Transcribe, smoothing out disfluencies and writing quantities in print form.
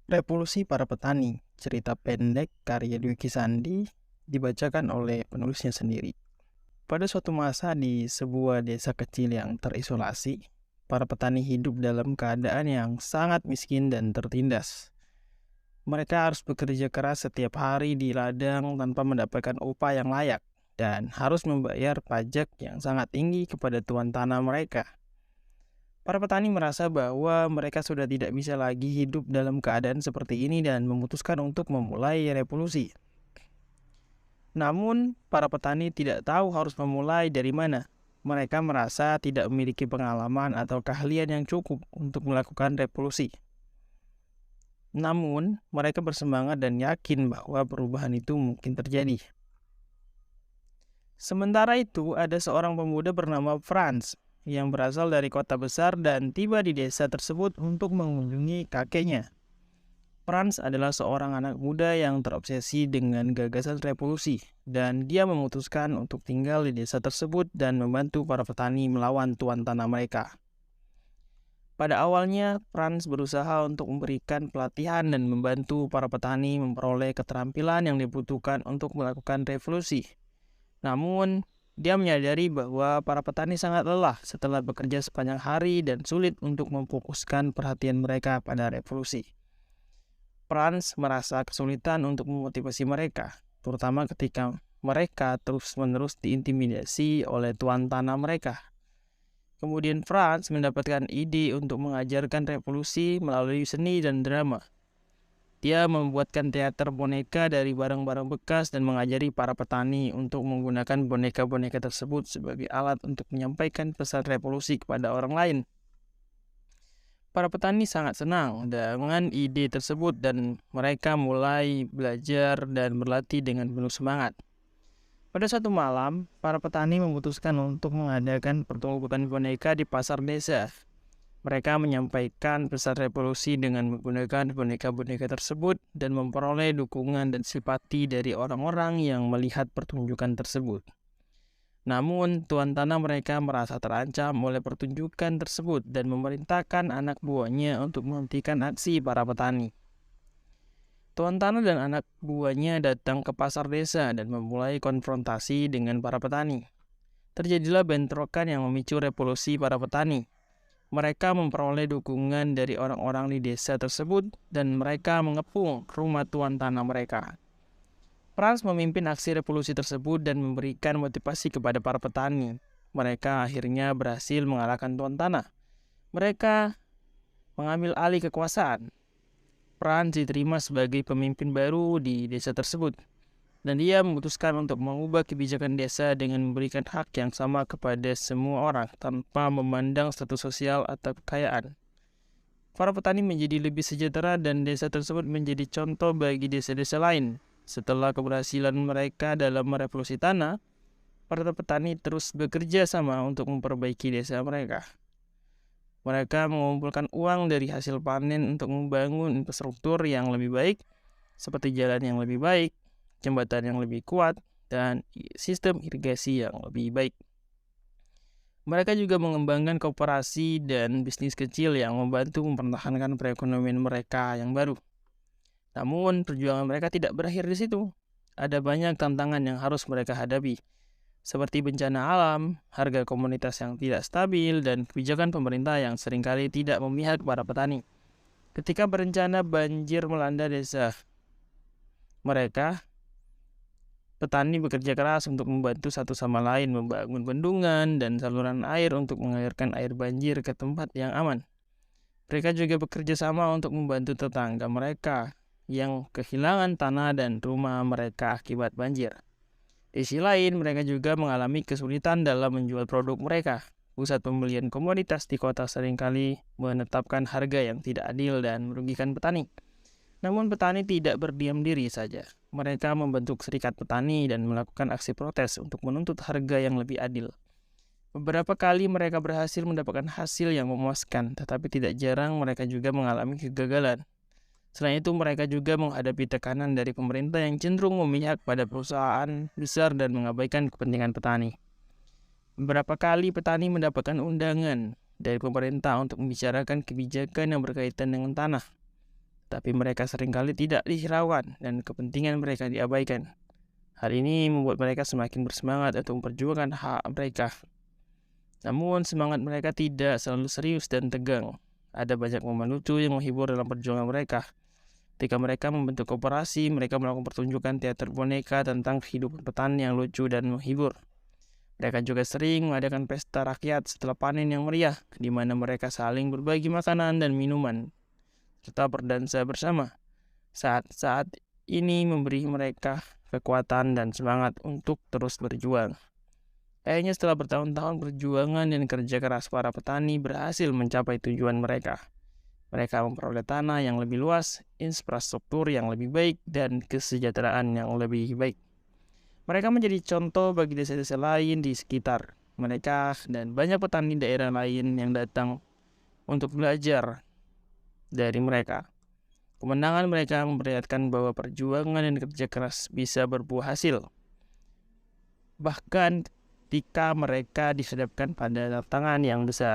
Revolusi para Petani, cerita pendek karya Dwiki Sandi, dibacakan oleh penulisnya sendiri. Pada suatu masa di sebuah desa kecil yang terisolasi, para petani hidup dalam keadaan yang sangat miskin dan tertindas. Mereka harus bekerja keras setiap hari di ladang tanpa mendapatkan upah yang layak, dan harus membayar pajak yang sangat tinggi kepada tuan tanah mereka. Para petani merasa bahwa mereka sudah tidak bisa lagi hidup dalam keadaan seperti ini dan memutuskan untuk memulai revolusi. Namun, para petani tidak tahu harus memulai dari mana. Mereka merasa tidak memiliki pengalaman atau keahlian yang cukup untuk melakukan revolusi. Namun, mereka bersemangat dan yakin bahwa perubahan itu mungkin terjadi. Sementara itu, ada seorang pemuda bernama Franz yang berasal dari kota besar dan tiba di desa tersebut untuk mengunjungi kakeknya. Franz adalah seorang anak muda yang terobsesi dengan gagasan revolusi, dan dia memutuskan untuk tinggal di desa tersebut dan membantu para petani melawan tuan tanah mereka. Pada awalnya, Franz berusaha untuk memberikan pelatihan dan membantu para petani memperoleh keterampilan yang dibutuhkan untuk melakukan revolusi. Namun, dia menyadari bahwa para petani sangat lelah setelah bekerja sepanjang hari dan sulit untuk memfokuskan perhatian mereka pada revolusi. Franz merasa kesulitan untuk memotivasi mereka, terutama ketika mereka terus-menerus diintimidasi oleh tuan tanah mereka. Kemudian Franz mendapatkan ide untuk mengajarkan revolusi melalui seni dan drama. Dia membuatkan teater boneka dari barang-barang bekas dan mengajari para petani untuk menggunakan boneka-boneka tersebut sebagai alat untuk menyampaikan pesan revolusi kepada orang lain. Para petani sangat senang dengan ide tersebut dan mereka mulai belajar dan berlatih dengan penuh semangat. Pada suatu malam, para petani memutuskan untuk mengadakan pertunjukan boneka di pasar desa. Mereka menyampaikan pesan revolusi dengan menggunakan boneka-boneka tersebut dan memperoleh dukungan dan simpati dari orang-orang yang melihat pertunjukan tersebut. Namun, tuan tanah mereka merasa terancam oleh pertunjukan tersebut dan memerintahkan anak buahnya untuk menghentikan aksi para petani. Tuan tanah dan anak buahnya datang ke pasar desa dan memulai konfrontasi dengan para petani. Terjadilah bentrokan yang memicu revolusi para petani. Mereka memperoleh dukungan dari orang-orang di desa tersebut dan mereka mengepung rumah tuan tanah mereka. Franz memimpin aksi revolusi tersebut dan memberikan motivasi kepada para petani. Mereka akhirnya berhasil mengalahkan tuan tanah. Mereka mengambil alih kekuasaan. Franz diterima sebagai pemimpin baru di desa tersebut, dan dia memutuskan untuk mengubah kebijakan desa dengan memberikan hak yang sama kepada semua orang tanpa memandang status sosial atau kekayaan. Para petani menjadi lebih sejahtera dan desa tersebut menjadi contoh bagi desa-desa lain. Setelah keberhasilan mereka dalam merevolusi tanah, para petani terus bekerja sama untuk memperbaiki desa mereka. Mereka mengumpulkan uang dari hasil panen untuk membangun infrastruktur yang lebih baik, seperti jalan yang lebih baik, jembatan yang lebih kuat, dan sistem irigasi yang lebih baik. Mereka juga mengembangkan koperasi dan bisnis kecil yang membantu mempertahankan perekonomian mereka yang baru. Namun, perjuangan mereka tidak berakhir di situ. Ada banyak tantangan yang harus mereka hadapi, seperti bencana alam, harga komoditas yang tidak stabil, dan kebijakan pemerintah yang seringkali tidak memihak para petani. Ketika berencana banjir melanda desa mereka, petani bekerja keras untuk membantu satu sama lain membangun bendungan dan saluran air untuk mengalirkan air banjir ke tempat yang aman. Mereka juga bekerja sama untuk membantu tetangga mereka yang kehilangan tanah dan rumah mereka akibat banjir. Di sisi lain, mereka juga mengalami kesulitan dalam menjual produk mereka. Pusat pembelian komoditas di kota seringkali menetapkan harga yang tidak adil dan merugikan petani. Namun petani tidak berdiam diri saja. Mereka membentuk serikat petani dan melakukan aksi protes untuk menuntut harga yang lebih adil. Beberapa kali mereka berhasil mendapatkan hasil yang memuaskan, tetapi tidak jarang mereka juga mengalami kegagalan. Selain itu, mereka juga menghadapi tekanan dari pemerintah yang cenderung memihak pada perusahaan besar dan mengabaikan kepentingan petani. Beberapa kali petani mendapatkan undangan dari pemerintah untuk membicarakan kebijakan yang berkaitan dengan tanah. tapi mereka seringkali tidak dihiraukan dan kepentingan mereka diabaikan. Hal ini membuat mereka semakin bersemangat untuk memperjuangkan hak mereka. Namun semangat mereka tidak selalu serius dan tegang. Ada banyak momen lucu yang menghibur dalam perjuangan mereka. Ketika mereka membentuk koperasi, mereka melakukan pertunjukan teater boneka tentang kehidupan petani yang lucu dan menghibur. Mereka juga sering mengadakan pesta rakyat setelah panen yang meriah, di mana mereka saling berbagi makanan dan minuman, serta berdansa bersama. Saat-saat ini memberi mereka kekuatan dan semangat untuk terus berjuang. Kayaknya setelah bertahun-tahun perjuangan dan kerja keras, para petani berhasil mencapai tujuan mereka. Mereka memperoleh tanah yang lebih luas, infrastruktur yang lebih baik, dan kesejahteraan yang lebih baik. Mereka menjadi contoh bagi desa-desa lain di sekitar mereka dan banyak petani daerah lain yang datang untuk belajar dari mereka. Kemenangan mereka memperlihatkan bahwa perjuangan dan kerja keras bisa berbuah hasil. Bahkan ketika mereka dihadapkan pada tantangan yang besar.